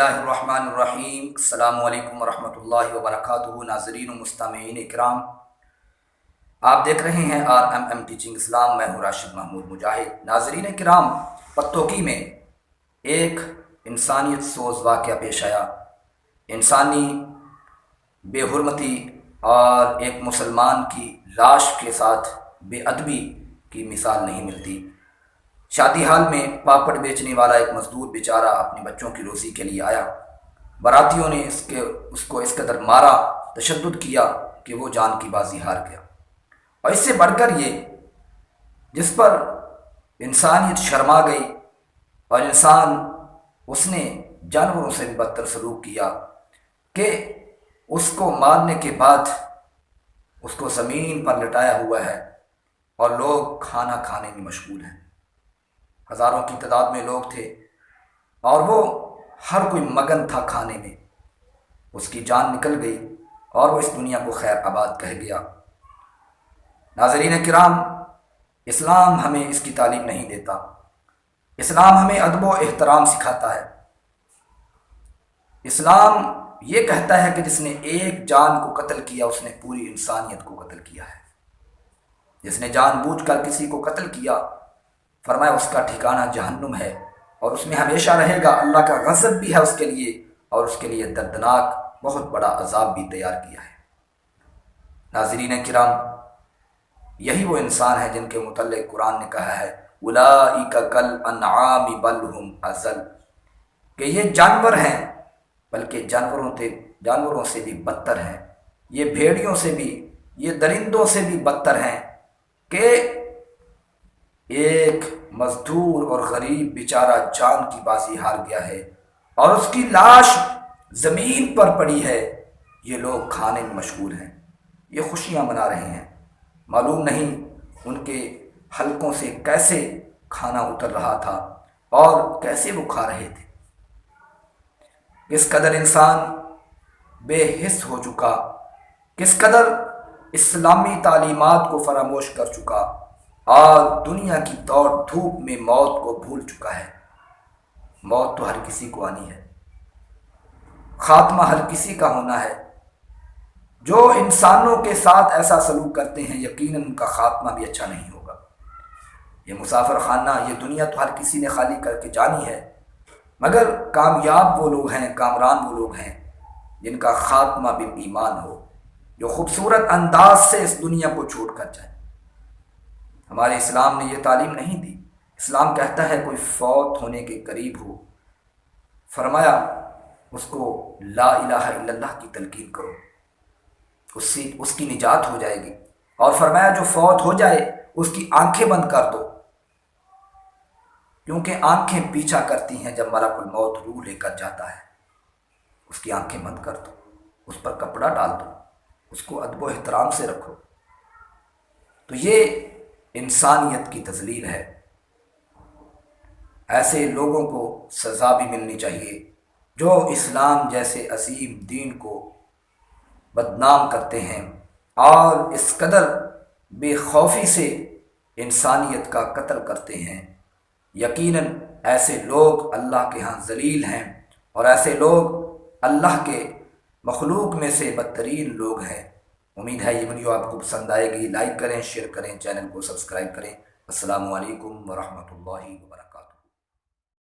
اللہ الرحمن الرحیم۔ السلام علیکم ورحمۃ اللہ وبرکاتہ۔ ناظرین و مستمعین اکرام، آپ دیکھ رہے ہیں RMM ٹیچنگ اسلام۔ میں ہوں راشد محمود مجاہد۔ ناظرین کرام، پتوکی میں ایک انسانیت سوز واقعہ پیش آیا۔ انسانی بے حرمتی اور ایک مسلمان کی لاش کے ساتھ بے ادبی کی مثال نہیں ملتی۔ شادی حال میں پاپڑ بیچنے والا ایک مزدور بیچارہ اپنے بچوں کی روزی کے لیے آیا۔ براتیوں نے اس کو اس قدر مارا، تشدد کیا کہ وہ جان کی بازی ہار گیا۔ اور اس سے بڑھ کر یہ جس پر انسانیت شرما گئی اور اس نے جانوروں سے بھی بدتر سلوک کیا کہ اس کو مارنے کے بعد اس کو زمین پر لٹایا ہوا ہے اور لوگ کھانا کھانے میں مشغول ہیں۔ ہزاروں کی تعداد میں لوگ تھے اور وہ ہر کوئی مگن تھا کھانے میں۔ اس کی جان نکل گئی اور وہ اس دنیا کو خیر آباد کہہ گیا۔ ناظرین کرام، اسلام ہمیں اس کی تعلیم نہیں دیتا۔ اسلام ہمیں ادب و احترام سکھاتا ہے۔ اسلام یہ کہتا ہے کہ جس نے ایک جان کو قتل کیا اس نے پوری انسانیت کو قتل کیا ہے۔ جس نے جان بوجھ کر کسی کو قتل کیا، فرمایا اس کا ٹھکانہ جہنم ہے اور اس میں ہمیشہ رہے گا۔ اللہ کا غضب بھی ہے اس کے لیے اور اس کے لیے دردناک بہت بڑا عذاب بھی تیار کیا ہے۔ ناظرین کرام، یہی وہ انسان ہے جن کے متعلق قرآن نے کہا ہے اولئک کالانعام بل ھم اضل، کہ یہ جانور ہیں بلکہ جانوروں سے بھی بدتر ہیں، یہ بھیڑیوں سے بھی، یہ درندوں سے بھی بدتر ہیں کہ ایک مزدور اور غریب بیچارہ جان کی بازی ہار گیا ہے اور اس کی لاش زمین پر پڑی ہے۔ یہ لوگ کھانے میں مشغول ہیں، یہ خوشیاں منا رہے ہیں۔ معلوم نہیں ان کے حلقوں سے کیسے کھانا اتر رہا تھا اور کیسے وہ کھا رہے تھے۔ کس قدر انسان بے حس ہو چکا، کس قدر اسلامی تعلیمات کو فراموش کر چکا اور دنیا کی دوڑ دھوپ میں موت کو بھول چکا ہے۔ موت تو ہر کسی کو آنی ہے، خاتمہ ہر کسی کا ہونا ہے۔ جو انسانوں کے ساتھ ایسا سلوک کرتے ہیں یقیناً ان کا خاتمہ بھی اچھا نہیں ہوگا۔ یہ مسافر خانہ، یہ دنیا تو ہر کسی نے خالی کر کے جانی ہے، مگر کامیاب وہ لوگ ہیں، کامران وہ لوگ ہیں جن کا خاتمہ بھی ایمان ہو، جو خوبصورت انداز سے اس دنیا کو چھوڑ کر جائے۔ ہمارے اسلام نے یہ تعلیم نہیں دی۔ اسلام کہتا ہے کوئی فوت ہونے کے قریب ہو، فرمایا اس کو لا الہ الا اللہ کی تلقین کرو، اس کی نجات ہو جائے گی۔ اور فرمایا جو فوت ہو جائے اس کی آنکھیں بند کر دو، کیونکہ آنکھیں پیچھا کرتی ہیں جب ملک الموت روح لے کر جاتا ہے۔ اس کی آنکھیں بند کر دو، اس پر کپڑا ڈال دو، اس کو ادب و احترام سے رکھو۔ تو یہ انسانیت کی تذلیل ہے۔ ایسے لوگوں کو سزا بھی ملنی چاہیے جو اسلام جیسے عظیم دین کو بدنام کرتے ہیں اور اس قدر بے خوفی سے انسانیت کا قتل کرتے ہیں۔ یقیناً ایسے لوگ اللہ کے ہاں ذلیل ہیں اور ایسے لوگ اللہ کے مخلوق میں سے بدترین لوگ ہیں۔ امید ہے یہ ویڈیو آپ کو پسند آئے گی۔ لائک کریں، شیئر کریں، چینل کو سبسکرائب کریں۔ السلام علیکم ورحمۃ اللہ وبرکاتہ۔